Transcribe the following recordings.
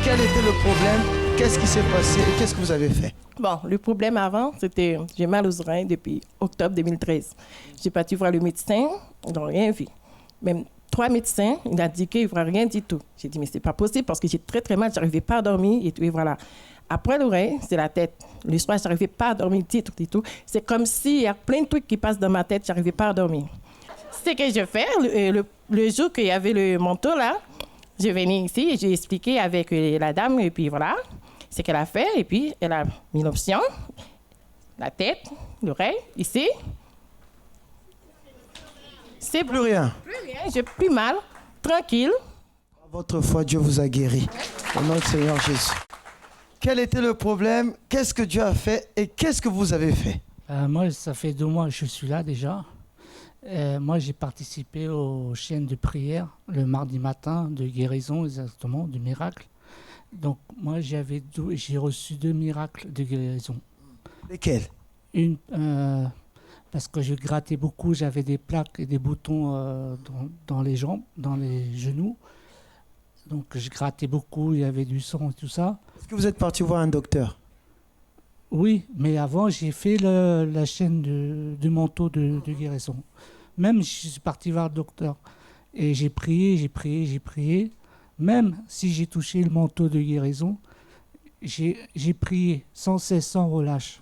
Quel était le problème? Qu'est-ce qui s'est passé et qu'est-ce que vous avez fait? Bon, le problème avant, c'était j'ai mal aux oreilles depuis octobre 2013. J'ai parti voir le médecin, ils n'ont rien vu. Même 3 médecins, il a dit qu'il ne voit rien du tout. J'ai dit, mais ce n'est pas possible parce que j'ai très très mal, je n'arrivais pas à dormir et tout, et voilà. Après l'oreille, c'est la tête. Le soir, je n'arrivais pas à dormir du tout et tout. C'est comme s'il y a plein de trucs qui passent dans ma tête, je n'arrivais pas à dormir. Ce que je fais, le jour qu'il y avait le manteau là, je venais ici et j'ai expliqué avec la dame, et puis voilà, ce qu'elle a fait, et puis elle a mis l'option, la tête, l'oreille, ici. C'est Plus rien. Plus rien, j'ai plus mal, tranquille. À votre foi, Dieu vous a guéri. Au nom du Seigneur Jésus. Quel était le problème? Qu'est-ce que Dieu a fait et qu'est-ce que vous avez fait? Moi, ça fait 2 mois que je suis là déjà. Moi, j'ai participé aux chaînes de prière le mardi matin de guérison, exactement, de miracle. Donc, moi, j'ai reçu 2 miracles de guérison. Lesquels? Une, parce que je grattais beaucoup, j'avais des plaques et des boutons dans les jambes, dans les genoux. Donc, je grattais beaucoup, il y avait du sang et tout ça. Est-ce que vous êtes parti voir un docteur? Oui, mais avant, j'ai fait la chaîne de manteau de guérison. Même, je suis parti voir le docteur. Et j'ai prié, j'ai prié, j'ai prié. Même si j'ai touché le manteau de guérison, j'ai prié sans cesse, sans relâche.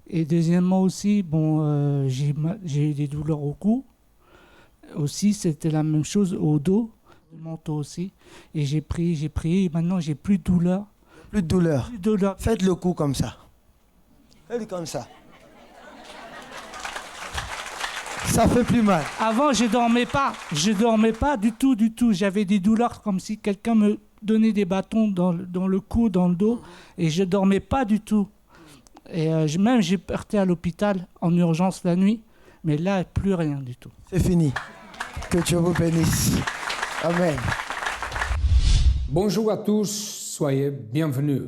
Et deuxièmement aussi, bon, j'ai eu des douleurs au cou. Aussi, c'était la même chose au dos, le manteau aussi. Et j'ai prié, et maintenant, j'ai plus de douleur. Plus de douleur. Plus de douleur. Faites le coup comme ça. Faites-le comme ça. Ça fait plus mal. Avant, je dormais pas du tout. J'avais des douleurs comme si quelqu'un me donnait des bâtons dans le cou, dans le dos, et je dormais pas du tout. Et même j'ai parti à l'hôpital en urgence la nuit, mais là, plus rien du tout. C'est fini. Que Dieu vous bénisse. Amen. Bonjour à tous, soyez bienvenus.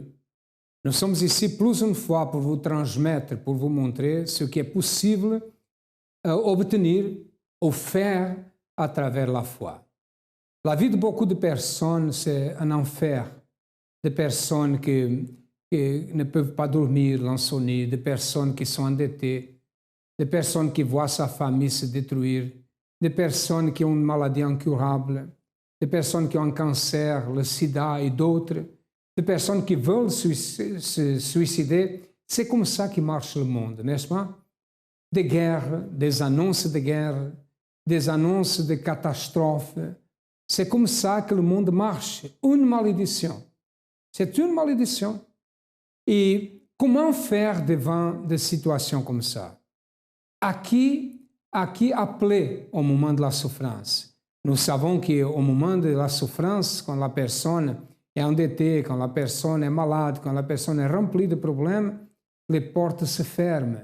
Nous sommes ici plus une fois pour vous transmettre, pour vous montrer ce qui est possible obtenir ou faire à travers la foi. La vie de beaucoup de personnes, c'est un enfer. Des personnes qui ne peuvent pas dormir, l'insomnie, des personnes qui sont endettées, des personnes qui voient sa famille se détruire, des personnes qui ont une maladie incurable, des personnes qui ont un cancer, le sida et d'autres, des personnes qui veulent se suicider. C'est comme ça que marche le monde, n'est-ce pas? Des guerres, des annonces de guerre, des annonces de catastrophes. C'est comme ça que le monde marche. Une malédiction. C'est une malédiction. Et comment faire devant des situations comme ça? À qui appeler au moment de la souffrance? Nous savons qu'au moment de la souffrance, quand la personne est endettée, quand la personne est malade, quand la personne est remplie de problèmes, les portes se ferment.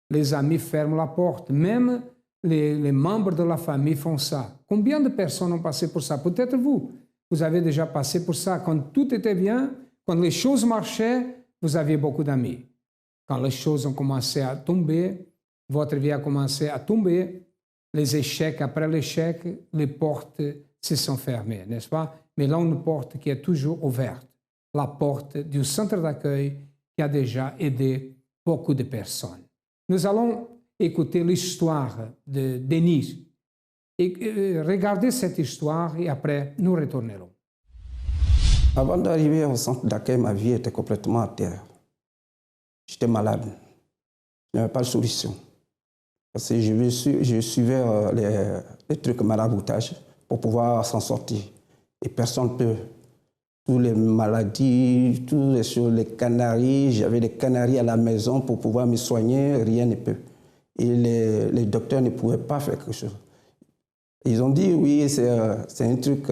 Les amis ferment la porte. Même les membres de la famille font ça. Combien de personnes ont passé pour ça? Peut-être vous avez déjà passé pour ça. Quand tout était bien, quand les choses marchaient, vous aviez beaucoup d'amis. Quand les choses ont commencé à tomber, votre vie a commencé à tomber, les échecs après l'échec, les portes se sont fermées, n'est-ce pas? Mais là, une porte qui est toujours ouverte. La porte du centre d'accueil qui a déjà aidé beaucoup de personnes. Nous allons écouter l'histoire de Denis. Et regardez cette histoire et après, nous retournerons. Avant d'arriver au centre d'accueil, ma vie était complètement à terre. J'étais malade. Je n'avais pas de solution. Parce que je suivais les trucs maraboutage pour pouvoir s'en sortir. Et personne ne peut. Toutes les maladies, toutes les choses, les canaries, j'avais des canaries à la maison pour pouvoir me soigner, rien ne peut. Et les docteurs ne pouvaient pas faire quelque chose. Ils ont dit, oui, c'est un truc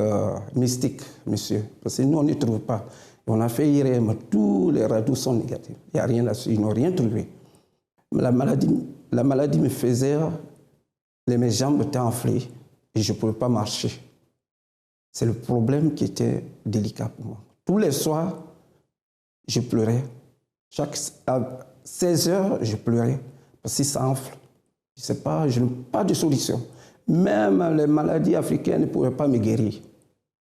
mystique, monsieur, parce que nous, on ne trouve pas. Et on a fait IRM, tous les radios sont négatifs. Il n'y a rien là-dessus, ils n'ont rien trouvé. Mais la maladie me faisait, mes jambes étaient enflées et je ne pouvais pas marcher. C'est le problème qui était délicat pour moi. Tous les soirs, je pleurais. À 16 heures, je pleurais parce que ça enfle. Je ne sais pas, je n'ai pas de solution. Même les maladies africaines ne pouvaient pas me guérir.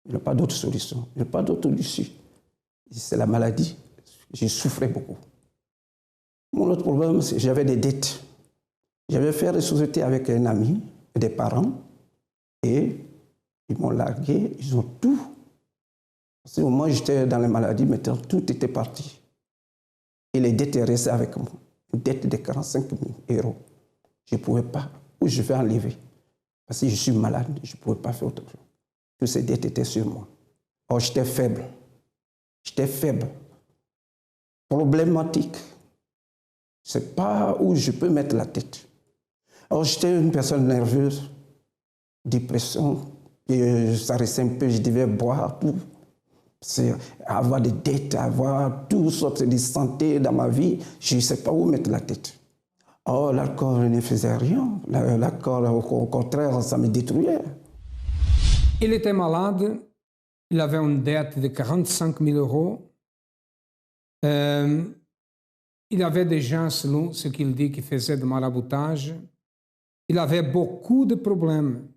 Je n'ai pas d'autre solution, je n'ai pas d'autre issue. C'est la maladie. J'ai souffert beaucoup. Mon autre problème, c'est que j'avais des dettes. J'avais fait des sociétés avec un ami, des parents, et ils m'ont largué, ils ont tout. Parce que moi, j'étais dans la maladie, maintenant, tout était parti. Et les dettes étaient restées avec moi. Une dette de 45 000 €. Je ne pouvais pas. Où je vais enlever? Parce que je suis malade, je ne pouvais pas faire autre chose. Toutes ces dettes étaient sur moi. Or, j'étais faible. J'étais faible. Problématique. Je ne sais pas où je peux mettre la tête. Or, j'étais une personne nerveuse, dépression, et ça restait un peu, je devais boire tout. C'est avoir des dettes, avoir toutes sortes de santé dans ma vie, je ne sais pas où mettre la tête. Oh, l'alcool ne faisait rien. L'alcool, au contraire, ça me détruisait. Il était malade, il avait une dette de 45 000 €. Il avait des gens, selon ce qu'il dit, qui faisaient de maraboutage. Il avait beaucoup de problèmes.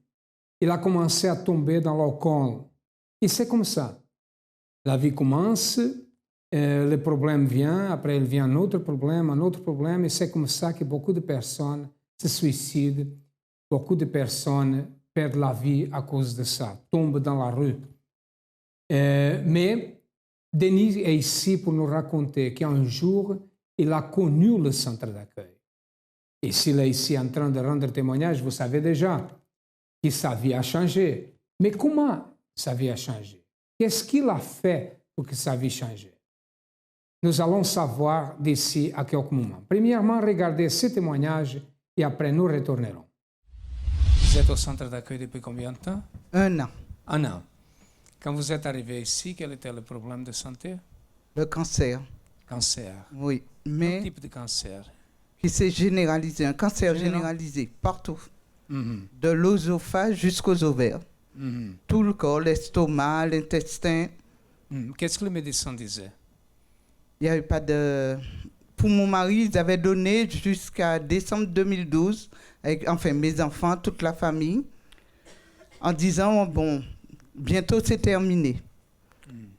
Il a commencé à tomber dans l'alcool. Et c'est comme ça. La vie commence, le problème vient, après il vient un autre problème, et c'est comme ça que beaucoup de personnes se suicident, beaucoup de personnes perdent la vie à cause de ça, tombent dans la rue. Mais Denis est ici pour nous raconter qu'un jour, il a connu le centre d'accueil. Et s'il est ici en train de rendre témoignage, vous savez déjà que sa vie a changé. Mais comment sa vie a changé? Qu'est-ce qu'il a fait pour que sa vie change? Nous allons savoir d'ici à quelques moments. Premièrement, regardez ce témoignage et après nous retournerons. Vous êtes au centre d'accueil depuis combien de temps? 1 an. 1 an. Quand vous êtes arrivé ici, quel était le problème de santé? Le cancer, Cancer. oui. Quel Mais type de cancer? qui s'est généralisé, un cancer généralisé partout. De l'œsophage jusqu'aux ovaires. Tout le corps, l'estomac, l'intestin. Qu'est-ce que le médecin disait? Il n'y avait pas de... Pour mon mari, ils avaient donné jusqu'à décembre 2012, avec, enfin mes enfants, toute la famille, en disant, bon, bientôt c'est terminé.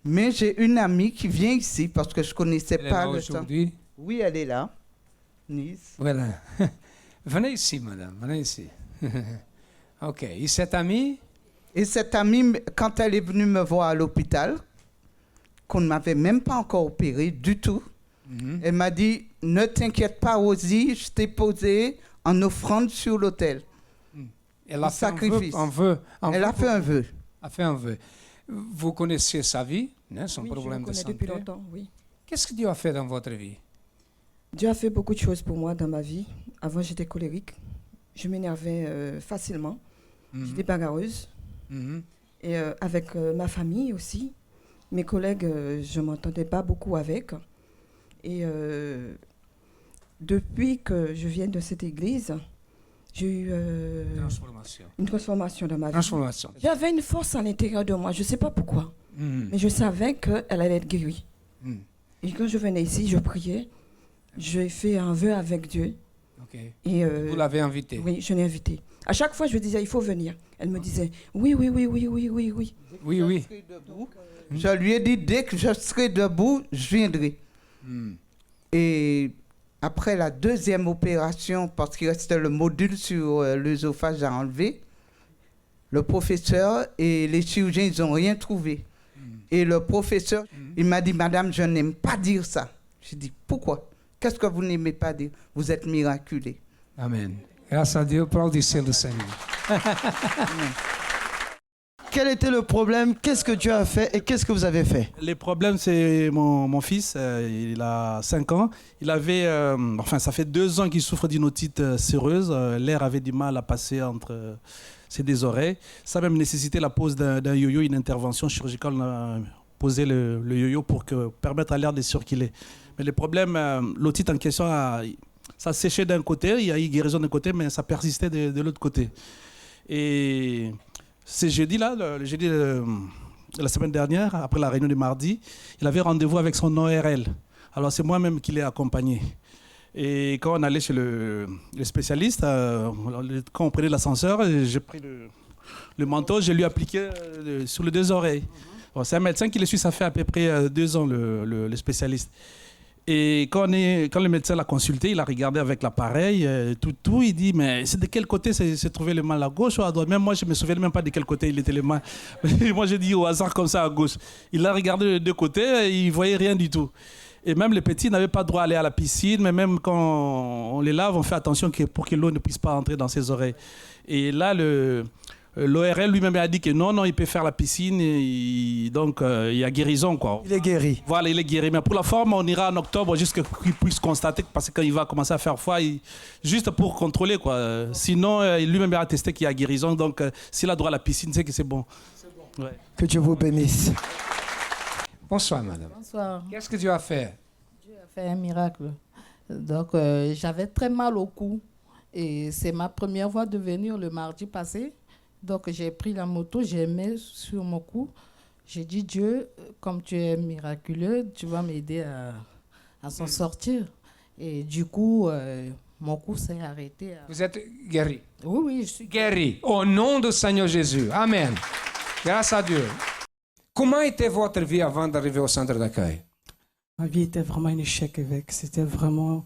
Mais j'ai une amie qui vient ici, parce que je ne connaissais Elle est pas là le temps. aujourd'hui? Oui, elle est là. Nice. Voilà. Venez ici, madame, venez ici. OK. Et cette amie? Et cette amie, quand elle est venue me voir à l'hôpital, qu'on ne m'avait même pas encore opéré du tout, elle m'a dit, ne t'inquiète pas, Rosie, je t'ai posé en offrande sur l'autel. Elle a fait sacrifice. un vœu. Elle a fait un vœu. A fait un vœu. Vous connaissiez sa vie, hein, son Oui, problème je de le connais santé. depuis longtemps, oui. Qu'est-ce que Dieu a fait dans votre vie? Dieu a fait beaucoup de choses pour moi dans ma vie. Avant, j'étais colérique. Je m'énervais facilement. J'étais bagarreuse. Et avec ma famille aussi. Mes collègues, je ne m'entendais pas beaucoup avec. Et depuis que je viens de cette église, j'ai eu une transformation dans ma vie. Transformation. J'avais une force à l'intérieur de moi. Je ne sais pas pourquoi. Mais je savais qu'elle allait être guérie. Et quand je venais ici, je priais. J'ai fait un vœu avec Dieu. Okay. Et vous l'avez invitée? Oui, je l'ai invitée. À chaque fois, je disais, il faut venir. Elle me disait, oui, oui, oui, oui, oui, oui, oui. Oui, oui. Je lui ai dit, dès que je serai debout, je viendrai. Et après la deuxième opération, parce qu'il restait le module sur l'œsophage à enlever, le professeur et les chirurgiens, ils n'ont rien trouvé. Et le professeur, il m'a dit, madame, je n'aime pas dire ça. J'ai dit, pourquoi? Qu'est-ce que vous n'aimez pas dire? Vous êtes miraculé. Amen. Grâce à Dieu, applaudissez le Seigneur. Quel était le problème? Qu'est-ce que Dieu a fait et qu'est-ce que vous avez fait? Les problèmes, c'est mon fils, il a 5 ans. Il avait, ça fait 2 ans qu'il souffre d'une otite séreuse. L'air avait du mal à passer entre ses deux oreilles. Ça a même nécessité la pose d'un yo-yo, une intervention chirurgicale. On a posé le yo-yo pour permettre à l'air de circuler. Mais le problème, l'otite en question, ça séchait d'un côté, il y a eu guérison d'un côté, mais ça persistait de l'autre côté. Et ce jeudi-là, le jeudi de la semaine dernière, après la réunion du mardi, il avait rendez-vous avec son ORL. Alors c'est moi-même qui l'ai accompagné. Et quand on allait chez le spécialiste, quand on prenait l'ascenseur, j'ai pris le manteau, je lui ai appliqué sur les 2 oreilles. Bon, c'est un médecin qui le suit, ça fait à peu près 2 ans, le spécialiste. Et quand le médecin l'a consulté, il a regardé avec l'appareil, tout, il dit, mais c'est de quel côté s'est trouvé le mal, à gauche ou à droite? Même moi, je ne me souviens même pas de quel côté il était le mal. Moi, j'ai dit au hasard comme ça, à gauche. Il a regardé les 2 côtés, il ne voyait rien du tout. Et même les petits n'avaient pas droit à aller à la piscine, mais même quand on les lave, on fait attention pour que l'eau ne puisse pas entrer dans ses oreilles. Et là, l'ORL lui-même a dit que non, il peut faire la piscine, donc il y a guérison, quoi. Il est guéri. Voilà, il est guéri. Mais pour la forme, on ira en octobre juste qu'il puisse constater, parce que quand il va commencer à faire froid, juste pour contrôler, quoi. Sinon, lui-même a attesté qu'il y a guérison, donc s'il a droit à la piscine, c'est que c'est bon. Ouais. Que Dieu vous bénisse. Bonsoir, madame. Bonsoir. Qu'est-ce que Dieu a fait? Dieu a fait un miracle. Donc, j'avais très mal au cou. Et c'est ma première fois de venir le mardi passé. Donc, j'ai pris la moto, j'ai mis sur mon cou. J'ai dit, Dieu, comme tu es miraculeux, tu vas m'aider à s'en sortir. Et du coup, mon cou s'est arrêté. Vous êtes guéri? Oui, je suis guéri. Au nom du Seigneur Jésus. Amen. Grâce à Dieu. Comment était votre vie avant d'arriver au centre d'accueil? Ma vie était vraiment un échec avec. C'était vraiment...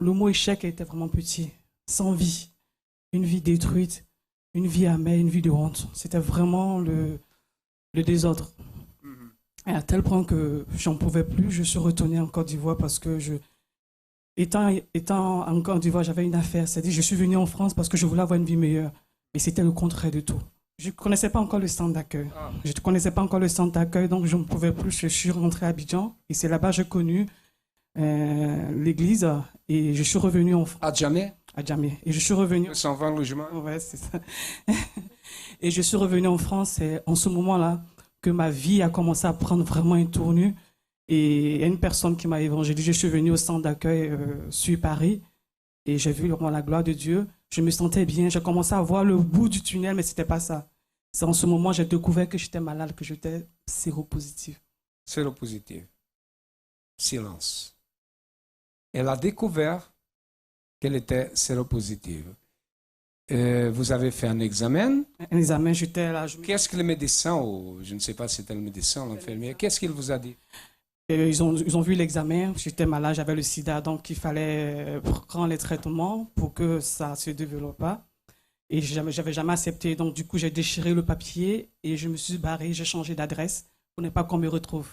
Le mot échec était vraiment petit. Sans vie. Une vie détruite. Une vie amère, une vie de honte. C'était vraiment le désordre. Et à tel point que j'en pouvais plus, je suis retourné en Côte d'Ivoire parce que étant en Côte d'Ivoire, j'avais une affaire. C'est-à-dire, je suis venu en France parce que je voulais avoir une vie meilleure. Mais c'était le contraire de tout. Je ne connaissais pas encore le centre d'accueil. Je ne connaissais pas encore le centre d'accueil, donc je ne pouvais plus. Je suis rentré à Abidjan et c'est là-bas que j'ai connu l'église et je suis revenu en France. À Djamé? À Djamé. Et je suis revenu. 120 logements? Ouais, c'est ça. Et je suis revenu en France et en ce moment-là que ma vie a commencé à prendre vraiment une tournure. Et il y a une personne qui m'a évangélisé. Je suis venu au centre d'accueil sur Paris et j'ai vu vraiment la gloire de Dieu. Je me sentais bien. J'ai commencé à voir le bout du tunnel, mais ce n'était pas ça. C'est en ce moment que j'ai découvert que j'étais malade, que j'étais séropositif. Séropositif. Silence. Elle a découvert qu'elle était séropositive. Vous avez fait un examen? Un examen, j'étais là. Qu'est-ce que le médecin, ou je ne sais pas si c'était le médecin ou l'infirmière, qu'est-ce qu'il vous a dit? Ils ont vu l'examen, j'étais malade, j'avais le sida, donc il fallait prendre les traitements pour que ça ne se développe pas. Et je n'avais jamais accepté, donc du coup j'ai déchiré le papier et je me suis barré, j'ai changé d'adresse pour ne pas qu'on me retrouve.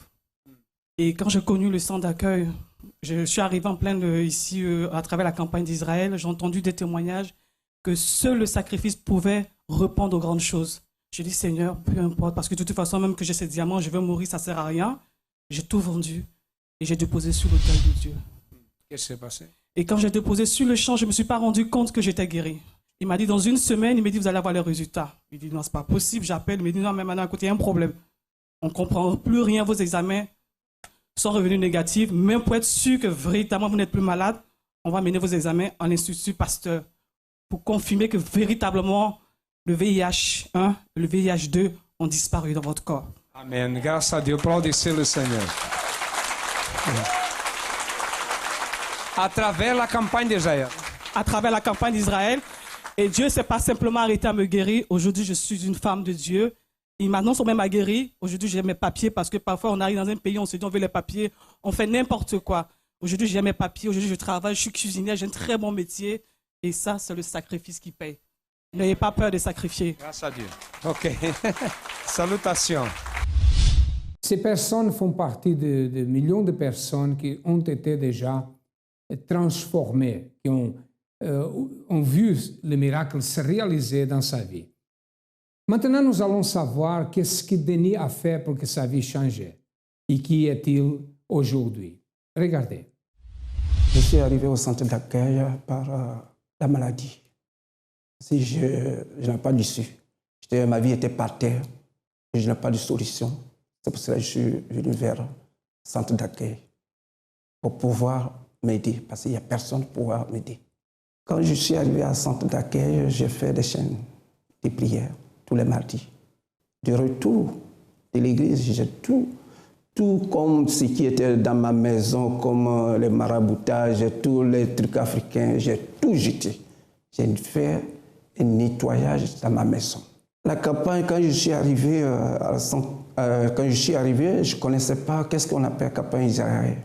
Et quand j'ai connu le centre d'accueil, je suis arrivé en plein ici à travers la campagne d'Israël, j'ai entendu des témoignages que seul le sacrifice pouvait répondre aux grandes choses. J'ai dit Seigneur, peu importe, parce que de toute façon même que j'ai ces diamants, je vais mourir, ça ne sert à rien. J'ai tout vendu et j'ai déposé sur l'autel de Dieu. Qu'est-ce qui s'est passé? Et quand j'ai déposé sur le champ, je ne me suis pas rendu compte que j'étais guéri. Il m'a dit dans une semaine, il m'a dit vous allez avoir les résultats. Il dit non, c'est pas possible, j'appelle, il m'a dit non, mais maintenant, écoutez, il y a un problème. On ne comprend plus rien, vos examens sont revenus négatifs. Même pour être sûr que véritablement vous n'êtes plus malade, on va mener vos examens en institut Pasteur pour confirmer que véritablement le VIH1 et le VIH2 ont disparu dans votre corps. Amen. Grâce à Dieu. Applaudissez le Seigneur. À travers la campagne d'Israël. À travers la campagne d'Israël. Et Dieu ne s'est pas simplement arrêté à me guérir. Aujourd'hui, je suis une femme de Dieu. Il m'a non seulement m'a guéri. Aujourd'hui, j'ai mes papiers parce que parfois, on arrive dans un pays, on se dit on veut les papiers. On fait n'importe quoi. Aujourd'hui, j'ai mes papiers. Aujourd'hui, je travaille. Je suis cuisinière. J'ai un très bon métier. Et ça, c'est le sacrifice qui paye. N'ayez pas peur de sacrifier. Grâce à Dieu. OK. Salutations. Ces personnes font partie de millions de personnes qui ont été déjà transformées, qui ont vu le miracle se réaliser dans sa vie. Maintenant, nous allons savoir qu'est-ce que Denis a fait pour que sa vie change. Et qui est-il aujourd'hui? Regardez. Je suis arrivé au centre d'accueil par la maladie. Si je n'ai pas d'issue. Ma vie était par terre. Et je n'ai pas de solution. C'est pour cela que je suis venu vers le centre d'accueil pour pouvoir m'aider, parce qu'il n'y a personne pour pouvoir m'aider. Quand je suis arrivé au centre d'accueil, j'ai fait des chaînes de prières tous les mardis. De retour de l'église, j'ai tout comme ce qui était dans ma maison, comme les maraboutages, tous les trucs africains, j'ai tout jeté. J'ai fait un nettoyage dans ma maison. La campagne, quand je suis arrivé quand je suis arrivé, je ne connaissais pas qu'est-ce qu'on appelle campagne Israël.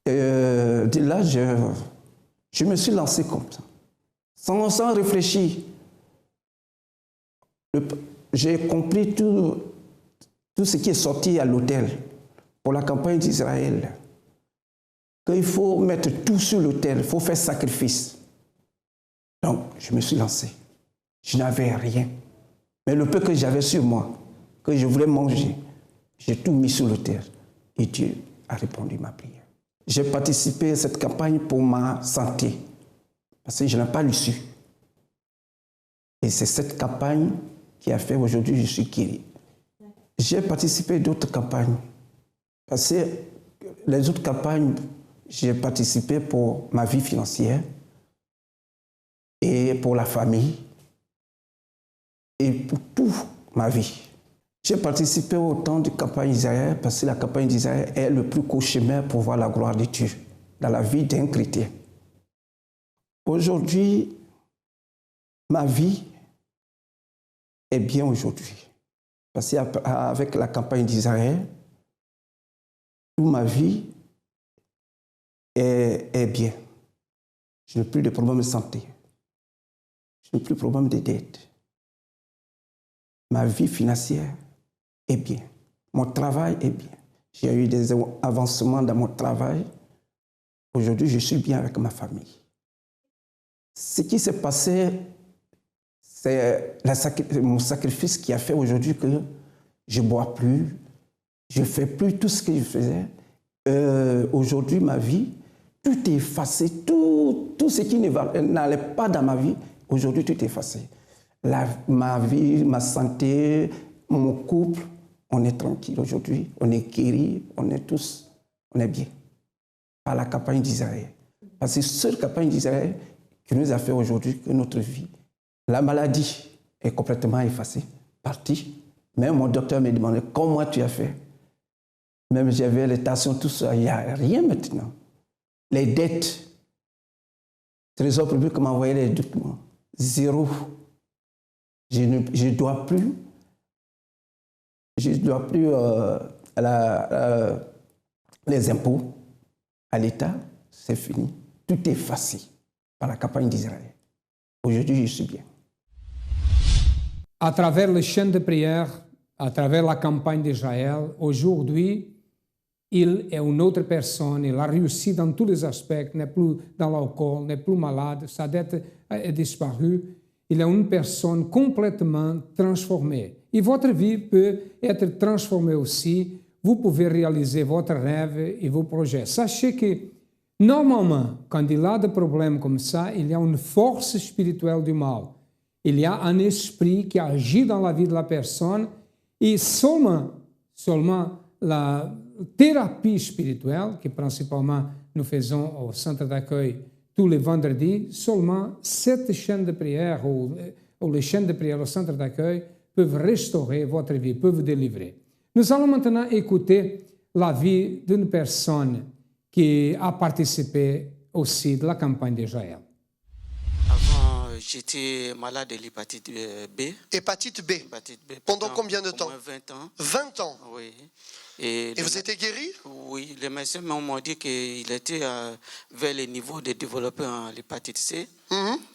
De là, je me suis lancé comme ça, sans réfléchir. J'ai compris tout ce qui est sorti à l'autel pour la campagne d'Israël. Qu'il faut mettre tout sur l'autel, il faut faire sacrifice. Donc, je me suis lancé. Je n'avais rien. Mais le peu que j'avais sur moi, que je voulais manger, j'ai tout mis sur l'autel. Et Dieu a répondu à ma prière. J'ai participé à cette campagne pour ma santé, parce que je n'ai pas l'issue. Et c'est cette campagne qui a fait aujourd'hui je suis guéri. J'ai participé à d'autres campagnes, parce que les autres campagnes, j'ai participé pour ma vie financière et pour la famille et pour toute ma vie. J'ai participé au temps de campagne d'Israël parce que la campagne d'Israël est le plus court chemin pour voir la gloire de Dieu dans la vie d'un chrétien. Aujourd'hui, ma vie est bien aujourd'hui. Parce qu'avec la campagne d'Israël, toute ma vie est bien. Je n'ai plus de problème de santé. Je n'ai plus de problème de dette. Ma vie financière est bien. Mon travail est bien. J'ai eu des avancements dans mon travail. Aujourd'hui, je suis bien avec ma famille. Ce qui s'est passé, c'est mon sacrifice qui a fait aujourd'hui que je ne bois plus, je ne fais plus tout ce que je faisais. Aujourd'hui, ma vie, tout est effacé, tout ce qui n'allait pas dans ma vie, aujourd'hui, tout est effacé. Ma vie, ma santé, mon couple, on est tranquille aujourd'hui, on est guéri, on est bien. Par la campagne d'Israël. Parce que c'est cette campagne d'Israël qui nous a fait aujourd'hui que notre vie, la maladie est complètement effacée, partie. Même mon docteur me demandait comment tu as fait. Même j'avais les tensions, tout ça, il n'y a rien maintenant. Les dettes, le Trésor public m'a envoyé les documents, 0. Je ne dois plus, les impôts à l'État, c'est fini. Tout est effacé par la campagne d'Israël. Aujourd'hui, je suis bien. À travers les chaînes de prière, à travers la campagne d'Israël, aujourd'hui, il est une autre personne, il a réussi dans tous les aspects, n'est plus dans l'alcool, n'est plus malade, sa dette est disparue. Il est une personne complètement transformée. Et votre vie peut être transformée aussi. Vous pouvez réaliser votre rêve et vos projets. Sachez que, normalement, quand il y a des problèmes comme ça, il y a une force spirituelle du mal. Il y a un esprit qui agit dans la vie de la personne et seulement la thérapie spirituelle, que principalement nous faisons au centre d'accueil tous les vendredis, seulement cette chaîne de prière ou les chaînes de prière au centre d'accueil peuvent restaurer votre vie, peuvent vous délivrer. Nous allons maintenant écouter la vie d'une personne qui a participé aussi de la campagne d'Israël. Avant, j'étais malade de l'hépatite B. Hépatite B. Pendant combien de temps? Au moins 20 ans. 20 ans? Oui. Et vous étiez guéri? Oui, les médecins m'ont dit qu'il était vers le niveau de développer l'hépatite C.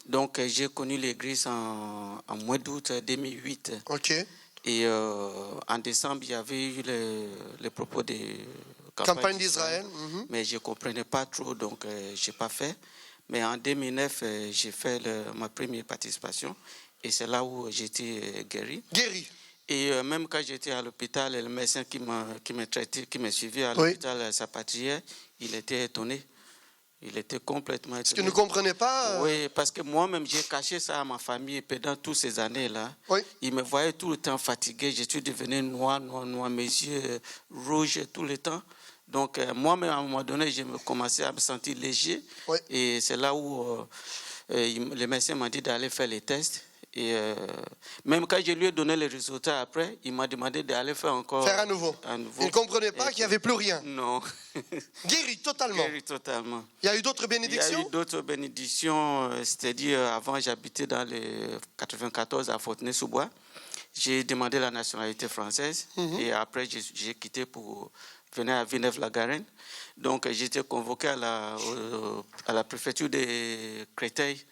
Donc, j'ai connu l'église en mois d'août 2008. OK. Et en décembre, il y avait eu les propos de campagne d'Israël. Mais je ne comprenais pas trop, donc je n'ai pas fait. Mais en 2009, j'ai fait ma première participation. Et c'est là où j'étais guéri. Guéri. Et même quand j'étais à l'hôpital, le médecin qui m'a traité, qui m'a suivi à l'hôpital Sapatière, il était étonné. Il était complètement étonné. Parce que ne comprenait pas Oui, parce que moi-même, j'ai caché ça à ma famille pendant toutes ces années-là. Oui. Il me voyait tout le temps fatigué. Je suis devenu noir, mes yeux rouges tout le temps. Donc, moi-même, à un moment donné, je me commençais à me sentir léger. Oui. Et c'est là où le médecin m'a dit d'aller faire les tests. Et même quand je lui ai donné les résultats après, il m'a demandé d'aller faire encore... Faire à nouveau. Il ne comprenait pas qu'il n'y avait plus rien. Non. Guéri totalement. Guéri totalement. Il y a eu d'autres bénédictions? Il y a eu d'autres bénédictions. C'est-à-dire, avant, j'habitais dans le 94 à Fontenay-sous-Bois. j'ai demandé la nationalité française et après j'ai quitté pour venir à Villeneuve-la-Garenne. Donc j'étais convoqué à la préfecture de Créteil.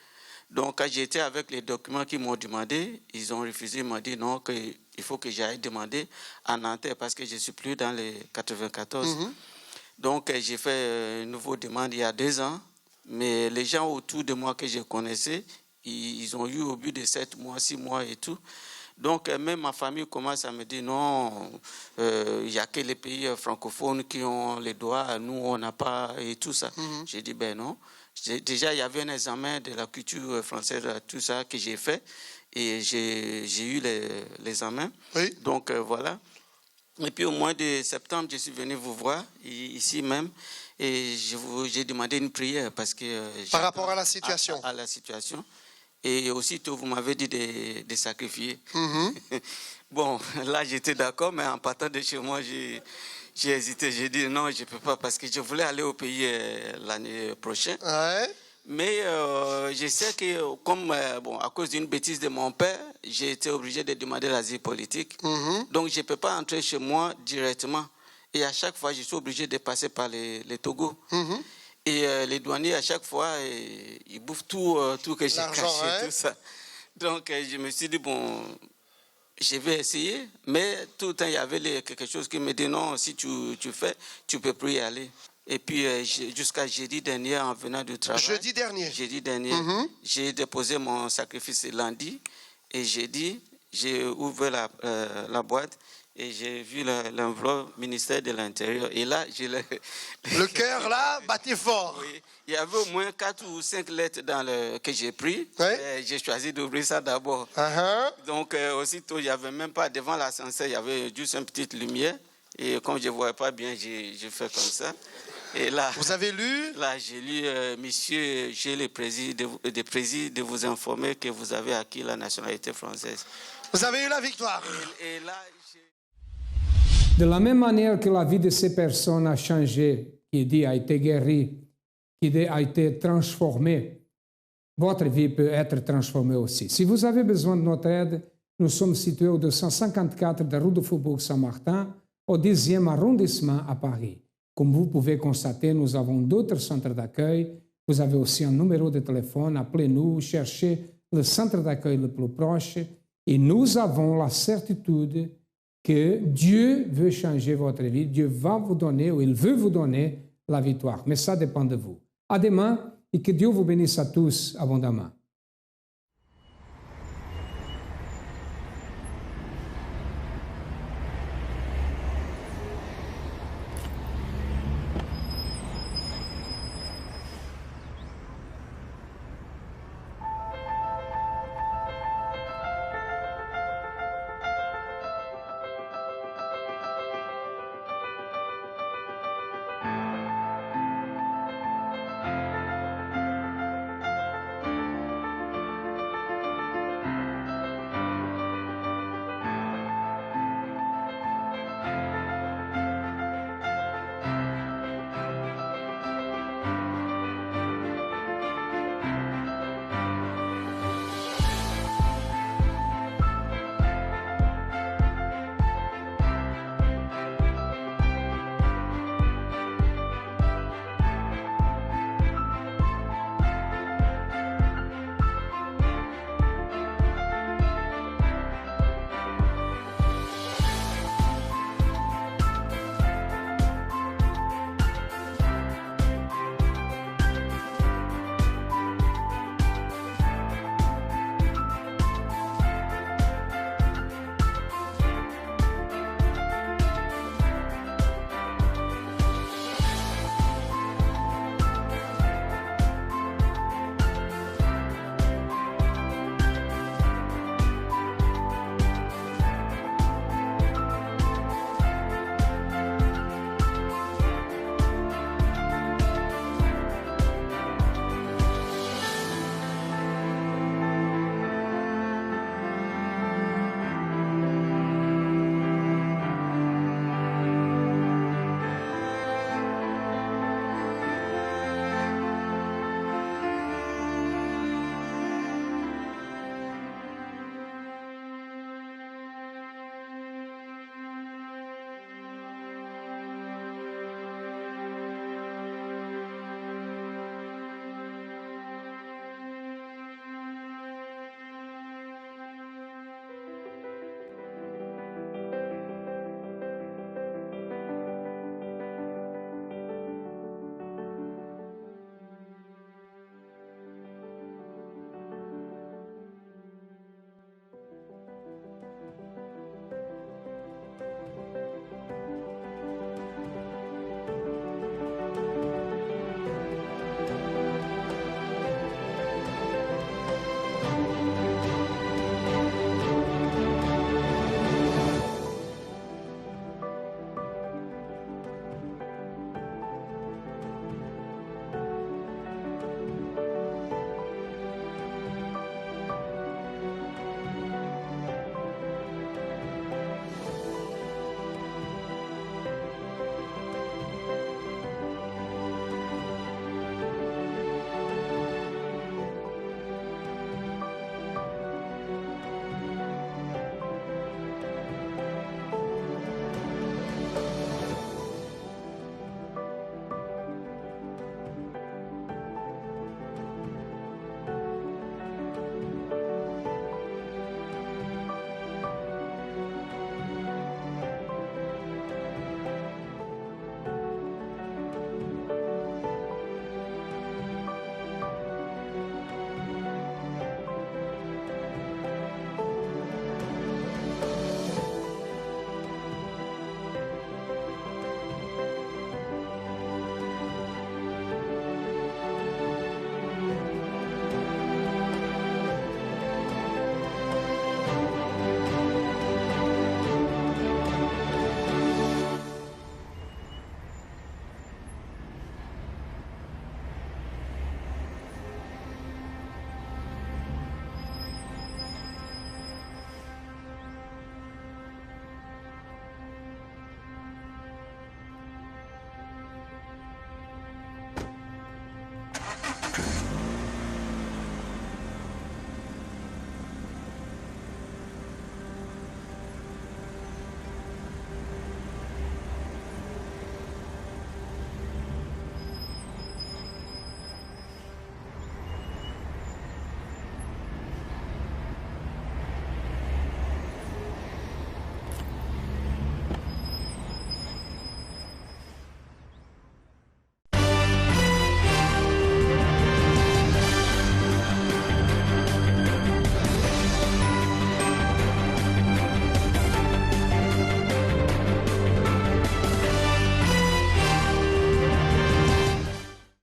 Donc quand j'étais avec les documents qu'ils m'ont demandé, ils ont refusé, ils m'ont dit non, qu'il faut que j'aille demander à Nanterre parce que je ne suis plus dans les 94. Donc j'ai fait une nouvelle demande il y a 2 ans, mais les gens autour de moi que je connaissais, ils ont eu au bout de 7 mois, 6 mois et tout. Donc, même ma famille commence à me dire non, il n'y a que les pays francophones qui ont les droits, nous, on n'a pas, et tout ça. J'ai dit, ben non. Déjà, il y avait un examen de la culture française, tout ça, que j'ai fait, et j'ai eu l'examen. Oui. Donc, voilà. Et puis, au mois de septembre, je suis venu vous voir, ici même, et j'ai demandé une prière, parce que... Par rapport à la situation. À la situation. Et aussitôt, vous m'avez dit de sacrifier. Bon, là, j'étais d'accord, mais en partant de chez moi, j'ai hésité. J'ai dit non, je ne peux pas, parce que je voulais aller au pays l'année prochaine. Ouais. Mais je sais que, comme à cause d'une bêtise de mon père, j'ai été obligé de demander l'asile politique. Donc, je ne peux pas entrer chez moi directement. Et à chaque fois, je suis obligé de passer par les Togo. Et les douaniers, à chaque fois, ils bouffent tout que j'ai caché, tout ça. Donc, je me suis dit, bon, je vais essayer. Mais tout le temps, il y avait quelque chose qui me dit, non, si tu fais, tu ne peux plus y aller. Et puis, jusqu'à jeudi dernier, en venant du travail... Jeudi dernier, j'ai déposé mon sacrifice lundi. Et jeudi, j'ai ouvert la boîte. Et j'ai vu l'enveloppe ministère de l'Intérieur. Et là, le cœur, là, battait fort. Oui. Il y avait au moins 4 ou 5 lettres que j'ai pris. J'ai choisi d'ouvrir ça d'abord. Donc, aussitôt, il n'y avait même pas, devant l'ascenseur, il y avait juste une petite lumière. Et comme je ne voyais pas bien, j'ai fait comme ça. Et là, vous avez lu? Là, j'ai lu, monsieur, j'ai le plaisir de vous informer que vous avez acquis la nationalité française. Vous avez eu la victoire. Et là, de la même manière que la vie de ces personnes a changé, qui dit a été guérie, qui a été transformée, votre vie peut être transformée aussi. Si vous avez besoin de notre aide, nous sommes situés au 254 de rue du Faubourg Saint-Martin, au 10e arrondissement à Paris. Comme vous pouvez constater, nous avons d'autres centres d'accueil. Vous avez aussi un numéro de téléphone. Appelez-nous, cherchez le centre d'accueil le plus proche. Et nous avons la certitude que Dieu veut changer votre vie. Dieu va vous donner, ou il veut vous donner la victoire. Mais ça dépend de vous. À demain et que Dieu vous bénisse à tous abondamment.